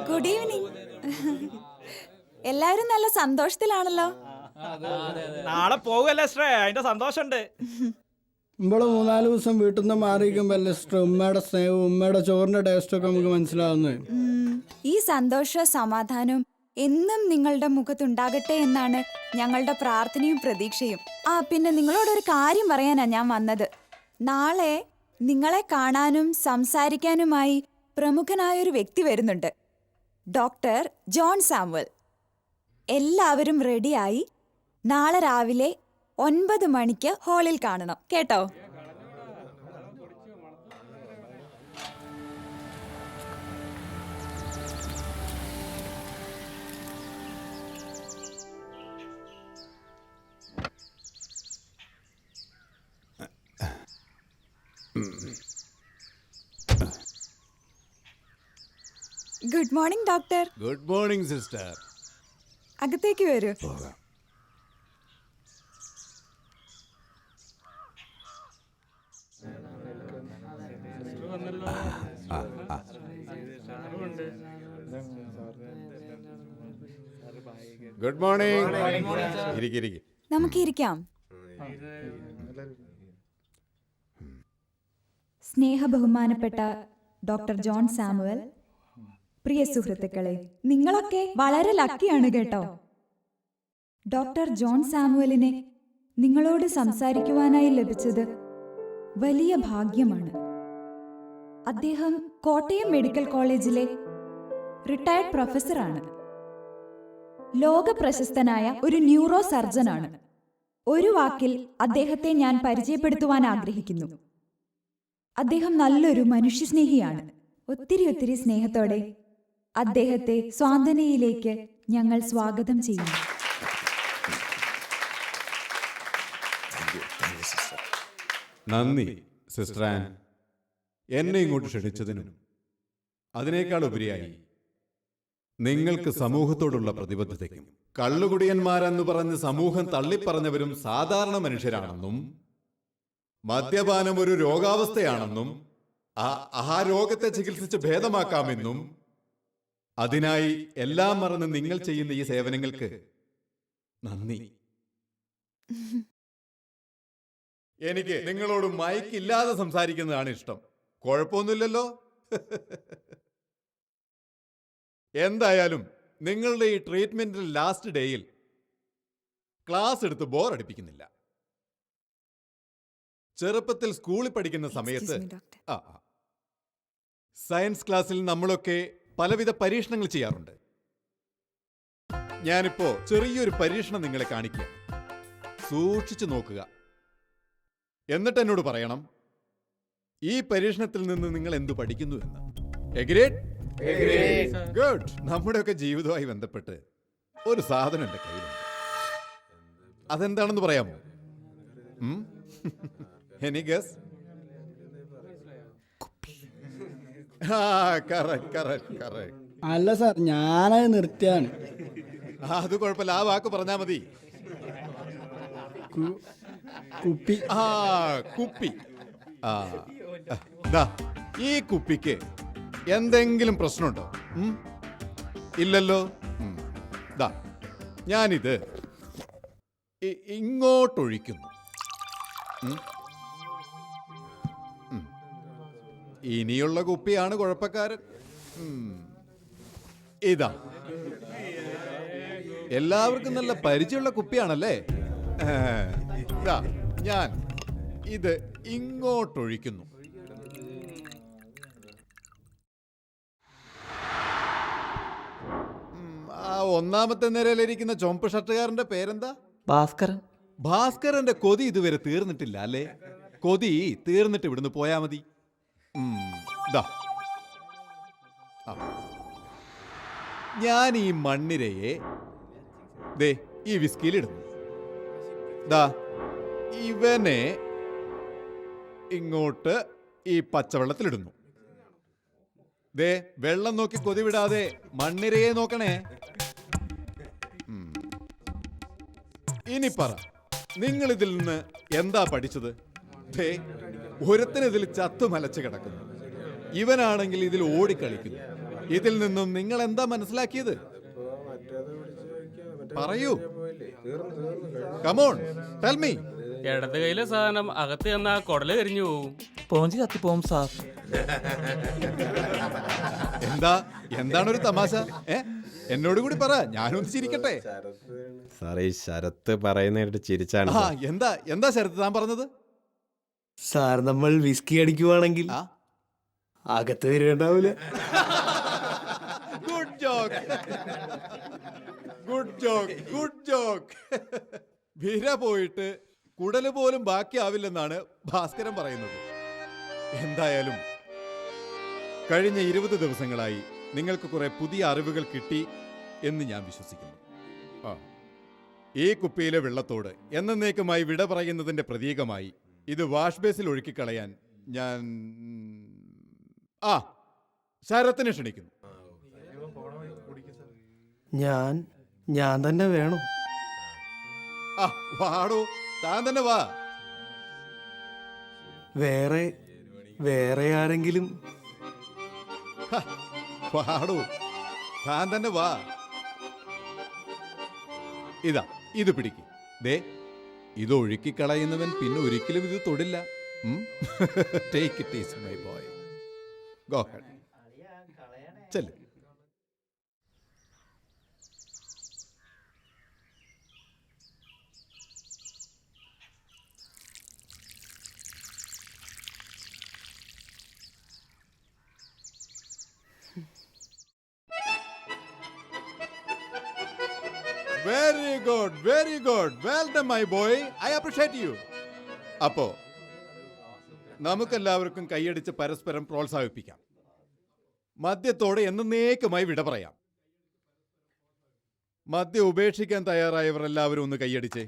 Good evening. എല്ലാവരും നല്ല സന്തോഷത്തിലാണല്ലോ. നാളെ പോകല്ലേ സിസ്റ്ററെ, അതിന്റെ സന്തോഷമുണ്ട്. ഇവിടെ 3-4 ദിവസം വീട്ടിൽ നിന്ന് മാറിയിരിക്കുമ്പോൾ സിസ്റ്റർ ഉമ്മയുടെ സ്നേഹവും ഉമ്മയുടെ ചോറിന്റെ ടേസ്റ്റും ഒക്കെ നമുക്ക് മനസ്സിലാവുന്നത്. ഈ സന്തോഷ സമാധാനവും എന്നും നിങ്ങളുടെ മുഖത്തുണ്ടാകട്ടെ എന്നാണ് ഞങ്ങളുടെ പ്രാർത്ഥനയും പ്രതീക്ഷയും. പിന്നെ നിങ്ങളോടൊരു കാര്യം പറയാനാ ഞാൻ വന്നത്. നാളെ നിങ്ങളെ കാണാനും സംസാരിക്കാനുമായി പ്രമുഖനായൊരു വ്യക്തി വരുന്നുണ്ട്, ഡോക്ടർ ജോൺ സാമുവൽ. എല്ലാവരും റെഡിയായി നാളെ രാവിലെ 9 മണിക്ക് ഹാളിൽ കാണണം കേട്ടോ. Good morning doctor. Good morning sister. അകത്തേക്ക് വരൂ. Good morning. ഇരിക്കിരിക്കെ. നമുക്ക് ഇരിക്കാം. സ്നേഹബഹുമാനപ്പെട്ട ഡോക്ടർ ജോൺ സാമുവൽ, പ്രിയ സുഹൃത്തുക്കളെ, നിങ്ങളൊക്കെ വളരെ ലക്കിയാണ് കേട്ടോ. ഡോക്ടർ ജോൺ സാമുവലിനെ നിങ്ങളോട് സംസാരിക്കുവാനായി ലഭിച്ചത് വലിയ ഭാഗ്യമാണ്. അദ്ദേഹം കോട്ടയം മെഡിക്കൽ കോളേജിലെ റിട്ടയർഡ് പ്രൊഫസറാണ്. ലോക പ്രശസ്തനായ ഒരു ന്യൂറോ സർജനാണ്. ഒരു വാക്കിൽ അദ്ദേഹത്തെ ഞാൻ പരിചയപ്പെടുത്തുവാൻ ആഗ്രഹിക്കുന്നു. അദ്ദേഹം നല്ലൊരു മനുഷ്യസ്നേഹിയാണ്. ഒത്തിരി സ്നേഹത്തോടെ അദ്ദേഹത്തെ സ്വാന്തനയിലേക്ക് ഞങ്ങൾ സ്വാഗതം ചെയ്യുന്നു. നന്ദി സിസ്റ്റർ ആൻ, എന്നെ ഇങ്ങോട്ട് ക്ഷണിച്ചതിനും അതിനേക്കാൾ ഉപരിയായി നിങ്ങൾക്ക് സമൂഹത്തോടുള്ള പ്രതിബദ്ധതയ്ക്കും. കള്ളുകുടിയന്മാരെന്ന് പറഞ്ഞ് സമൂഹം തള്ളിപ്പറഞ്ഞവരും സാധാരണ മനുഷ്യരാണെന്നും മദ്യപാനം ഒരു രോഗാവസ്ഥയാണെന്നും ആ രോഗത്തെ ചികിത്സിച്ച് ഭേദമാക്കാമെന്നും അതിനായി എല്ലാം മറന്ന് നിങ്ങൾ ചെയ്യുന്ന ഈ സേവനങ്ങൾക്ക് നന്ദി. എനിക്ക് നിങ്ങളോട് മൈക്കില്ലാതെ സംസാരിക്കുന്നതാണ് ഇഷ്ടം. കുഴപ്പമൊന്നുമില്ലല്ലോ. എന്തായാലും നിങ്ങളുടെ ഈ ട്രീറ്റ്മെന്റിൽ ലാസ്റ്റ് ഡേയിൽ ക്ലാസ് എടുത്ത് ബോറടിപ്പിക്കുന്നില്ല. ചെറുപ്പത്തിൽ സ്കൂളിൽ പഠിക്കുന്ന സമയത്ത് സയൻസ് ക്ലാസ്സിൽ നമ്മളൊക്കെ പലവിധ പരീക്ഷണങ്ങൾ ചെയ്യാറുണ്ട്. ഞാനിപ്പോ ചെറിയൊരു പരീക്ഷണം നിങ്ങളെ കാണിക്കുക. സൂക്ഷിച്ചു നോക്കുക. എന്നിട്ട് എന്നോട് പറയണം ഈ പരീക്ഷണത്തിൽ നിന്ന് നിങ്ങൾ എന്തു പഠിക്കുന്നു എന്ന്. എഗ്രീഡ്? ഗുഡ്. നമ്മുടെയൊക്കെ ജീവിതവുമായി ബന്ധപ്പെട്ട് ഒരു സാധനം എൻ്റെ കയ്യിലുണ്ട്. അതെന്താണെന്ന് പറയാമോ? Any guess? അല്ല സാർ, ഞാനത് നിർത്തിയാണ്. അത് കുഴപ്പമില്ല, ആ വാക്ക് പറഞ്ഞാ മതി. കുപ്പി. കുപ്പി. ഈ കുപ്പിക്ക് എന്തെങ്കിലും പ്രശ്നമുണ്ടോ? ഇല്ലല്ലോ. ഞാനിത് ഇങ്ങോട്ടൊഴിക്കുന്നു. ഇനിയുള്ള കുപ്പിയാണ് കുഴപ്പക്കാരൻ. ഇതാ, എല്ലാവർക്കും നല്ല പരിചയമുള്ള കുപ്പിയാണല്ലേ. ഞാൻ ഇത് ഇങ്ങോട്ടൊഴിക്കുന്നു. ആ ഒന്നാമത്തെ നിരയിലിരിക്കുന്ന ചുമപ്പ് ഷർട്ടുകാരന്റെ പേരെന്താ? ഭാസ്കരൻ. ഭാസ്കരന്റെ കൊതി ഇതുവരെ തീർന്നിട്ടില്ല അല്ലേ? കൊതി തീർന്നിട്ട് ഇവിടുന്ന് പോയാ മതി. ഞാൻ ഈ മണ്ണിരയെ ഈ വിസ്കിയിലിടുന്നു. ഇവനെ ഇങ്ങോട്ട് ഈ പച്ചവെള്ളത്തിലിടുന്നു. വെള്ളം നോക്കി കൊതി വിടാതെ മണ്ണിരയെ നോക്കണേ. ഇനി പറ, നിങ്ങൾ ഇതിൽ നിന്ന് എന്താ പഠിച്ചത്? ഒരുത്തനിതിൽ ചത്തു മലച്ച് കിടക്കുന്നു. ഇവനാണെങ്കിൽ ഇതിൽ ഓടിക്കളിക്കുന്നു. ഇതിൽ നിന്നും നിങ്ങൾ എന്താ മനസ്സിലാക്കിയത്? പറയൂ. Come on, tell me. ഇടത് കയ്യിലെ സാധനം അകത്ത് ചെന്നാ കുടല് കരിഞ്ഞു പോവും. പോഞ്ചി കത്തിപ്പോവും സാർ. എന്താണൊരു തമാശ? എന്നോട് കൂടി പറ, ഞാനൊന്ന് ചിരിക്കട്ടെ. സാറേ ഈ ശരത്ത് പറയുന്നതായിട്ട് ചിരിച്ചാണ്. എന്താ ശരത്ത് താൻ പറഞ്ഞത്? സാർ നമ്മൾ വിസ്കി അടിക്കുവാണെങ്കിൽ അകത്ത് വരുന്നുണ്ടാവൂല. Good joke, good joke, good joke. വിര പോയിട്ട് കുടല് പോലും ബാക്കിയാവില്ലെന്നാണ് ഭാസ്കരൻ പറയുന്നത്. എന്തായാലും കഴിഞ്ഞ 20 ദിവസങ്ങളായി നിങ്ങൾക്ക് കുറെ പുതിയ അറിവുകൾ കിട്ടി എന്ന് ഞാൻ വിശ്വസിക്കുന്നു. ഈ കുപ്പിയിലെ വെള്ളത്തോട് എന്നേക്കുമായി വിട പറയുന്നതിന്റെ പ്രതീകമായി ഇത് വാഷ് ബേസിൽ ഒഴുക്കിക്കളയാൻ ഞാൻ ശരത്തിനെ ക്ഷണിക്കുന്നു. ഞാൻ തന്നെ വേണോ? വാടോ, താൻ തന്നെ വാ. വേറെ ആരെങ്കിലും? വാടോ, താൻ തന്നെ വാ. ഇത് പിടിക്ക്. ദേ, ഇത് ഒഴുക്കിക്കളയുന്നവൻ പിന്നെ ഒരിക്കലും ഇത് തൊടില്ല. Take it easy my boy. Go ahead. ചെല്ല്. Very good, very good. Well done my boy, I appreciate you. അപ്പോ നമുക്കെല്ലാവർക്കും കൈയടിച്ച് പരസ്പരം പ്രോത്സാഹിപ്പിക്കാം. മദ്യത്തോട് എന്നേക്കുമായി വിട പറയാം. മദ്യം ഉപേക്ഷിക്കാൻ തയ്യാറായവർ എല്ലാവരും ഒന്ന് കൈയടിച്ചേ.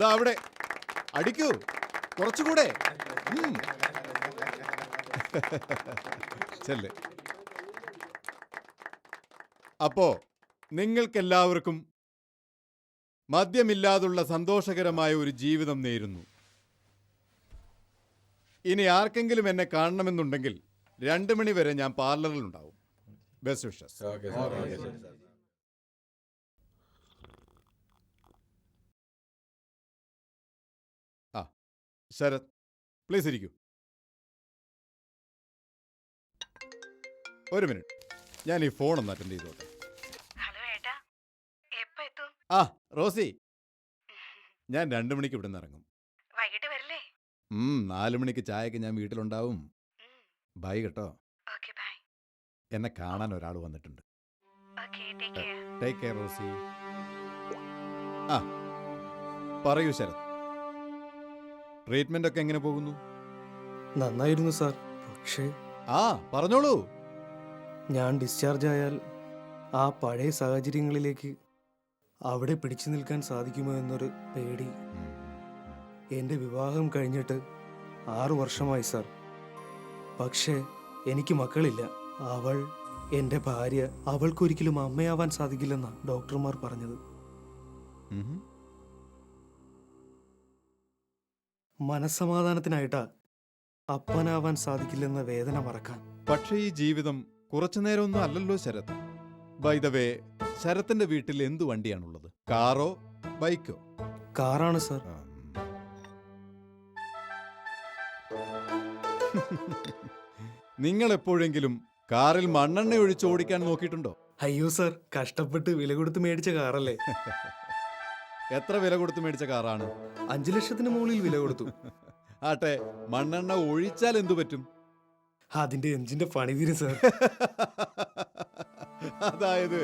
ദാ അവിടെ അടിക്കൂ, കുറച്ചുകൂടെ. ചെല്ല്. അപ്പോ നിങ്ങൾക്കെല്ലാവർക്കും മദ്യമില്ലാതുള്ള സന്തോഷകരമായ ഒരു ജീവിതം നേരുന്നു. ഇനി ആർക്കെങ്കിലും എന്നെ കാണണമെന്നുണ്ടെങ്കിൽ 2 മണി വരെ ഞാൻ പാർലറിൽ ഉണ്ടാവും. Best wishes. ശരത്, പ്ലീസ് ഇരിക്കൂ. ഒരു മിനിറ്റ്, ഞാൻ ഈ ഫോൺ ഒന്ന് അറ്റൻഡ് ചെയ്തോട്ടെ. റോസി, ഞാൻ 2 മണിക്ക് ഇവിടെ നിന്ന് ഇറങ്ങും. 4 മണിക്ക് ചായക്ക് ഞാൻ വീട്ടിലുണ്ടാവും. ബൈ കേട്ടോ. എന്നെ കാണാൻ ഒരാൾ വന്നിട്ടുണ്ട്. Take care Rosy. പറയൂ ശരത്, ട്രീറ്റ്മെന്റ് ഒക്കെ എങ്ങനെ പോകുന്നു? നന്നായിരുന്നു സാർ. പക്ഷേ പറഞ്ഞോളൂ. ഞാൻ ഡിസ്ചാർജ് ആയാൽ ആ പഴയ സാഹചര്യങ്ങളിലേക്ക് അവിടെ പിടിച്ചു നിൽക്കാൻ സാധിക്കുമോ എന്നൊരു പേടി. എൻ്റെ വിവാഹം കഴിഞ്ഞിട്ട് 6 വർഷമായി സാർ. പക്ഷേ എനിക്ക് മക്കളില്ല. അവൾ എൻ്റെ ഭാര്യ. അവൾക്കൊരിക്കലും അമ്മയാവാൻ സാധിക്കില്ലെന്നാണ് ഡോക്ടർമാർ പറഞ്ഞത്. മനസ്സമാധാനത്തിനായിട്ടാ അപ്പനാവാൻ സാധിക്കില്ലെന്ന വേദന മറക്കാൻ. പക്ഷേ ഈ ജീവിതം കുറച്ചു നേരമൊന്നും അല്ലല്ലോ ശരത്. ബൈ ദ വേ, ശരത്തിന്റെ വീട്ടിൽ എന്ത് വണ്ടിയാണുള്ളത്? കാറോ ബൈക്കോ? കാറാണ് സാർ. നിങ്ങൾ എപ്പോഴെങ്കിലും കാറിൽ മണ്ണെണ്ണ ഒഴിച്ച് ഓടിക്കാൻ നോക്കിയിട്ടുണ്ടോ? അയ്യോ സാർ, കഷ്ടപ്പെട്ട് വില കൊടുത്ത് മേടിച്ച കാറല്ലേ. എത്ര വില കൊടുത്ത് മേടിച്ച കാറാണ്? 5 ലക്ഷത്തിന് മുകളിൽ വില കൊടുത്തു. ആട്ടെ, മണ്ണെണ്ണ ഒഴിച്ചാൽ എന്തു പറ്റും? അതിന്റെ എഞ്ചിന്റെ പണി തീരും സാർ. അതായത്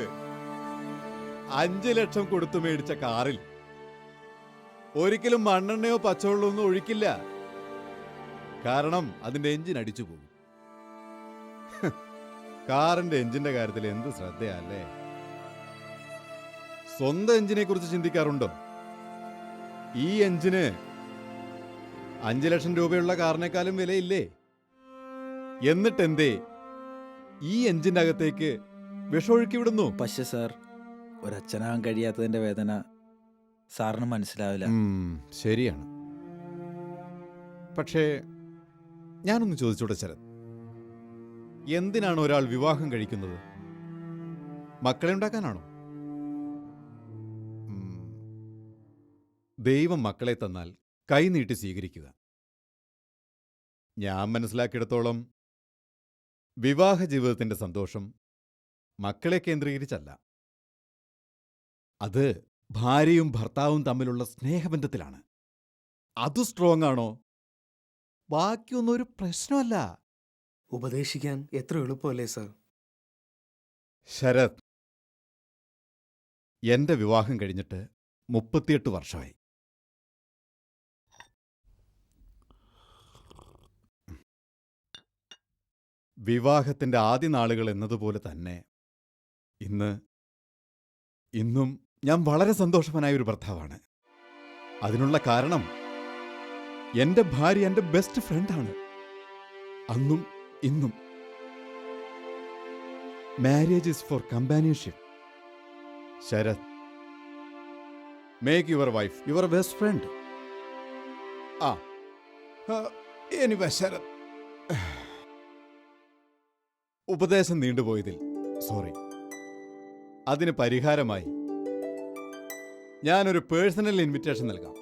5 ലക്ഷം കൊടുത്തു മേടിച്ച കാറിൽ ഒരിക്കലും മണ്ണെണ്ണയോ പച്ചവെള്ളമോ ഒന്നും ഒഴിക്കില്ല. കാരണം അതിന്റെ എഞ്ചിൻ അടിച്ചു പോകും. കാറിന്റെ എഞ്ചിന്റെ കാര്യത്തിൽ എന്ത് ശ്രദ്ധയല്ലേ? സ്വന്തം എഞ്ചിനെ കുറിച്ച് ചിന്തിക്കാറുണ്ടോ? ഈ എഞ്ചിന് 5 ലക്ഷം രൂപയുള്ള കാറിനേക്കാളും വിലയില്ലേ? എന്നിട്ടെന്തേ ഈ എഞ്ചിന്റെ അകത്തേക്ക് വിഷമൊഴുക്കി വിടുന്നു? പക്ഷെ സാർ, ഒരച്ഛനാകാൻ കഴിയാത്തതിന്റെ വേദന സാറിന് മനസ്സിലാവില്ല. ശരിയാണ്. പക്ഷേ ഞാനൊന്ന് ചോദിച്ചോട്ടെ ശരത്, എന്തിനാണ് ഒരാൾ വിവാഹം കഴിക്കുന്നത്? മക്കളെ ഉണ്ടാക്കാനാണോ? ദൈവം മക്കളെ തന്നാൽ കൈനീട്ടി സ്വീകരിക്കുക. ഞാൻ മനസ്സിലാക്കിയിടത്തോളം വിവാഹ ജീവിതത്തിന്റെ സന്തോഷം മക്കളെ കേന്ദ്രീകരിച്ചല്ല. അത് ഭാര്യയും ഭർത്താവും തമ്മിലുള്ള സ്നേഹബന്ധത്തിലാണ്. അത് സ്ട്രോങ് ആണോ? ബാക്കിയൊന്നും ഒരു പ്രശ്നമല്ല. ഉപദേശിക്കാൻ എത്ര എളുപ്പമല്ലേ സാർ? ശരത്, എന്റെ വിവാഹം കഴിഞ്ഞിട്ട് 38 വർഷമായി. വിവാഹത്തിന്റെ ആദ്യ നാളുകൾ എന്നതുപോലെ തന്നെ ഇന്നും ഞാൻ വളരെ സന്തോഷവാനായ ഒരു ഭർത്താവാണ്. അതിനുള്ള കാരണം എന്റെ ഭാര്യ എന്റെ ബെസ്റ്റ് ഫ്രണ്ടാണ്, അന്നും ഇന്നും. Marriage is for companionship. Sharath, make your wife your best friend. Anyway Sharath, ഉപദേശം നീണ്ടുപോയതിൽ സോറി. അതിന് പരിഹാരമായി ഞാനൊരു പേഴ്സണൽ ഇൻവിറ്റേഷൻ നൽകാം.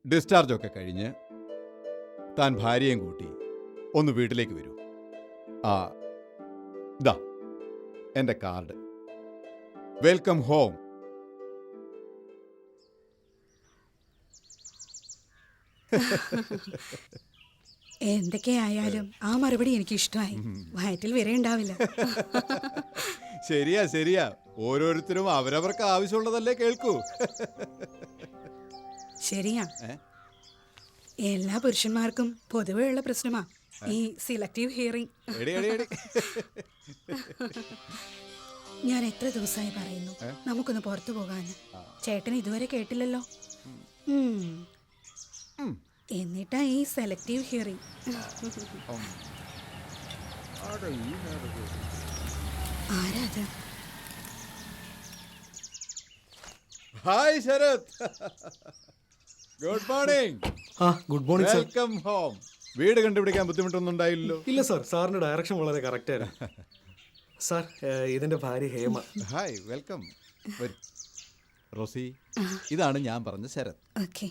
ഡിസ്ചാർജൊക്കെ കഴിഞ്ഞ് താൻ ഭാര്യയും കൂട്ടി ഒന്ന് വീട്ടിലേക്ക് വരൂ. ദാ എന്റെ കാർഡ്. Welcome home. എന്തൊക്കെയായാലും ആ മറുപടി എനിക്ക് ഇഷ്ടമായി. വയറ്റിൽ വിരയുണ്ടാവില്ല. ശരിയാ ശരിയാ, ഓരോരുത്തരും അവരവർക്ക് ആവശ്യമുള്ളതല്ലേ കേൾക്കൂ. ശരിയാ, എല്ലാ പുരുഷന്മാർക്കും പൊതുവെ ഉള്ള പ്രശ്നമാ ഈ സിലക്റ്റീവ് ഹിയറിംഗ്. ഞാൻ എത്ര ദിവസമായി പറയുന്നു നമുക്കൊന്ന് പുറത്തു പോകാന്ന്. ചേട്ടൻ ഇതുവരെ കേട്ടില്ലല്ലോ. എന്നിട്ടാ ഈ സെലക്റ്റീവ് ഹിയറിംഗ്. ആരാത്? Hi Sharath, good morning. Good morning sir. Welcome home. വീട് കണ്ടുപിടിക്കാൻ ബുദ്ധിമുട്ടൊന്നും ഉണ്ടായില്ലല്ലോ? ഇല്ല സാർ, സാറിന്റെ ഡയറക്ഷൻ വളരെ കറക്റ്റ് ആയിരുന്നു. സാർ, ഇതെന്റെ ഭാര്യ ഹേമ. Hi, welcome. റോസി, ഇതാണ് ഞാൻ പറഞ്ഞ ശരത്. ഓക്കേ.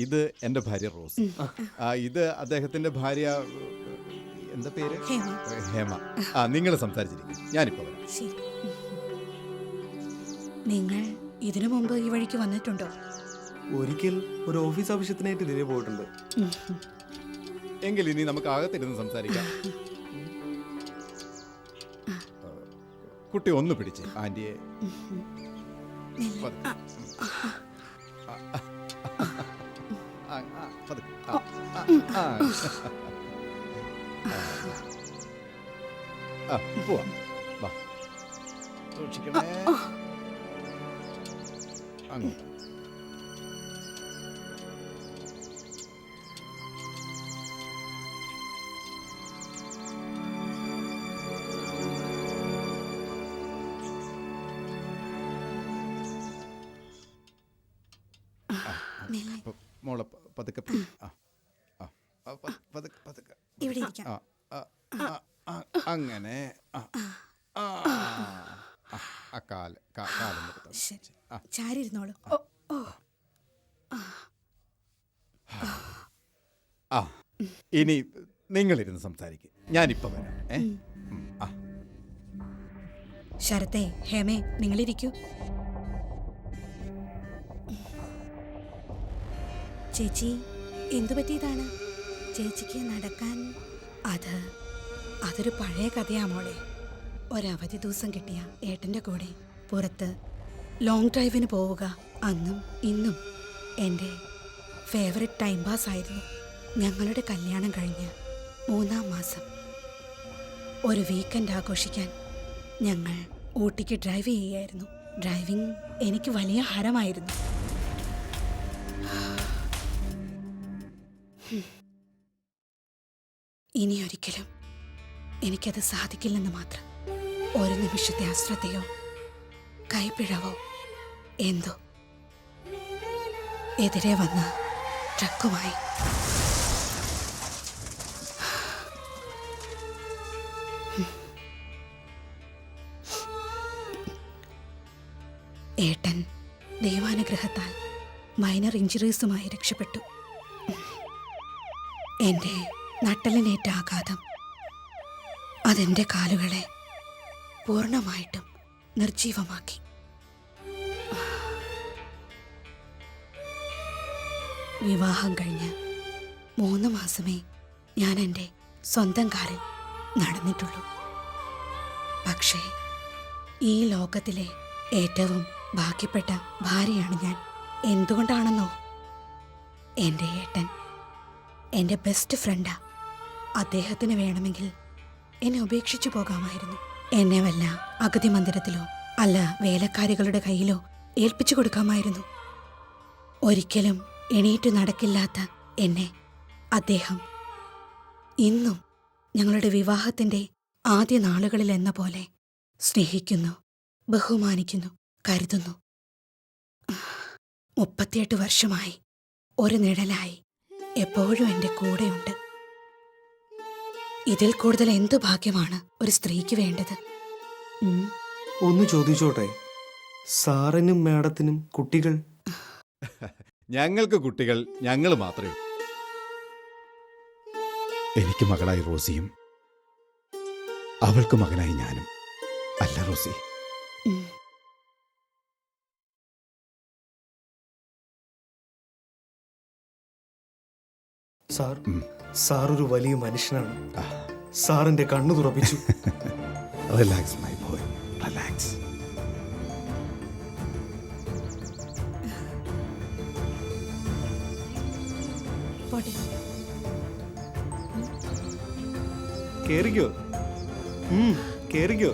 ഇത് എന്റെ ഭാര്യ റോസി. ഇത് അദ്ദേഹത്തിന്റെ ഭാര്യ, എന്താ പേര്? ഹേമ. നിങ്ങൾ സംസാരിച്ചിരിക്കും, ഞാനിപ്പോ വരാം. നിങ്ങൾ ഇതിനു മുമ്പ് ഈ വഴിക്ക് വന്നിട്ടുണ്ടോ? ഒരിക്കൽ ഒരു ഓഫീസ് ആവശ്യത്തിനായിട്ട് ഇതിനെ പോയിട്ടുണ്ട്. എങ്കിൽ ഇനി നമുക്ക് അകത്തിരുന്ന് സംസാരിക്കാം. കുട്ടി ഒന്ന് പിടിച്ച് ആന്റിയെ. പോവാം, വാ. സൂക്ഷിക്കണേ. അങ്ങോട്ട്. മോളെ പതുക്കെ പതുക്കെ ഇവിടെ ഇരിക്കാം. അങ്ങനെ ചാരി ഇരുന്നോളൂ. ഇനി നിങ്ങളിരുന്ന് സംസാരിക്കും, ഞാനിപ്പോ വരാം. ശരത്തേ, ഹേമേ, നിങ്ങളിരിക്കൂ. ചേച്ചി, എന്തു പറ്റിയതാണ്? ചേച്ചിക്ക് നടക്കാൻ അതൊരു പഴയ കഥയാ മോളെ. ഒരവധി ദിവസം കിട്ടിയ ഏട്ടൻ്റെ കൂടെ പുറത്ത് ലോങ് ഡ്രൈവിന് പോവുക അന്നും ഇന്നും എൻ്റെ ഫേവറേറ്റ് ടൈം പാസ് ആയിരുന്നു. ഞങ്ങളുടെ കല്യാണം കഴിഞ്ഞ് 3-ാം മാസം ഒരു വീക്കെൻഡ് ആഘോഷിക്കാൻ ഞങ്ങൾ ഊട്ടിക്ക് ഡ്രൈവ് ചെയ്യുകയായിരുന്നു. ഡ്രൈവിംഗ് എനിക്ക് വലിയ ഹരമായിരുന്നു. ഇനിയൊരിക്കലും എനിക്കത് സാധിക്കില്ലെന്ന് മാത്രം. ഒരു നിമിഷത്തെ അശ്രദ്ധയോ കൈപ്പിഴവോ എന്തോ എതിരെ വന്ന ട്രക്കുമായി ഏട്ടൻ ദൈവാനുഗ്രഹത്താൽ മൈനർ ഇഞ്ചുറീസുമായി രക്ഷപ്പെട്ടു. എൻ്റെ നട്ടലിനേറ്റ ആഘാതം അതെൻ്റെ കാലുകളെ പൂർണ്ണമായിട്ടും നിർജീവമാക്കി. വിവാഹം കഴിഞ്ഞ് 3 മാസമേ ഞാൻ എൻ്റെ സ്വന്തം കാലിൽ നടന്നിട്ടുള്ളൂ. പക്ഷേ ഈ ലോകത്തിലെ ഏറ്റവും ഭാഗ്യപ്പെട്ട ഭാര്യയാണ് ഞാൻ. എന്തുകൊണ്ടാണെന്നോ, എൻ്റെ ഏട്ടൻ എൻ്റെ ബെസ്റ്റ് ഫ്രണ്ടാ. അദ്ദേഹത്തിന് വേണമെങ്കിൽ എന്നെ ഉപേക്ഷിച്ചു പോകാമായിരുന്നു. എന്നെ വല്ല അഗതി മന്ദിരത്തിലോ അല്ല വേലക്കാരികളുടെ കയ്യിലോ ഏൽപ്പിച്ചു കൊടുക്കാമായിരുന്നു. ഒരിക്കലും എണീറ്റു നടക്കില്ലാത്ത എന്നെ അദ്ദേഹം ഇന്നും ഞങ്ങളുടെ വിവാഹത്തിൻ്റെ ആദ്യ നാളുകളിൽ എന്ന പോലെ സ്നേഹിക്കുന്നു, ബഹുമാനിക്കുന്നു, കരുതുന്നു. 38 വർഷമായി ഒരു നിഴലായി എപ്പോഴും എൻ്റെ കൂടെയുണ്ട്. ഇതിൽ കൂടുതൽ എന്തു ഭാഗ്യമാണ് ഒരു സ്ത്രീക്ക് വേണ്ടത്? ഒന്ന് ചോദിച്ചോട്ടെ, സാറിനും മാഡത്തിനും കുട്ടികൾ? ഞങ്ങൾക്ക് കുട്ടികൾ ഞങ്ങൾ മാത്രമേ ഉള്ളൂ. എനിക്ക് മകളായി റോസിയും അവൾക്ക് മകനായി ഞാനും. അല്ല റോസി? സാർ ഒരു വലിയ മനുഷ്യനാണ്. സാറിന്റെ കണ്ണു തുറപ്പിച്ചു. Relax my boy, relax. കേറിക്കോ, കേറിക്കോ.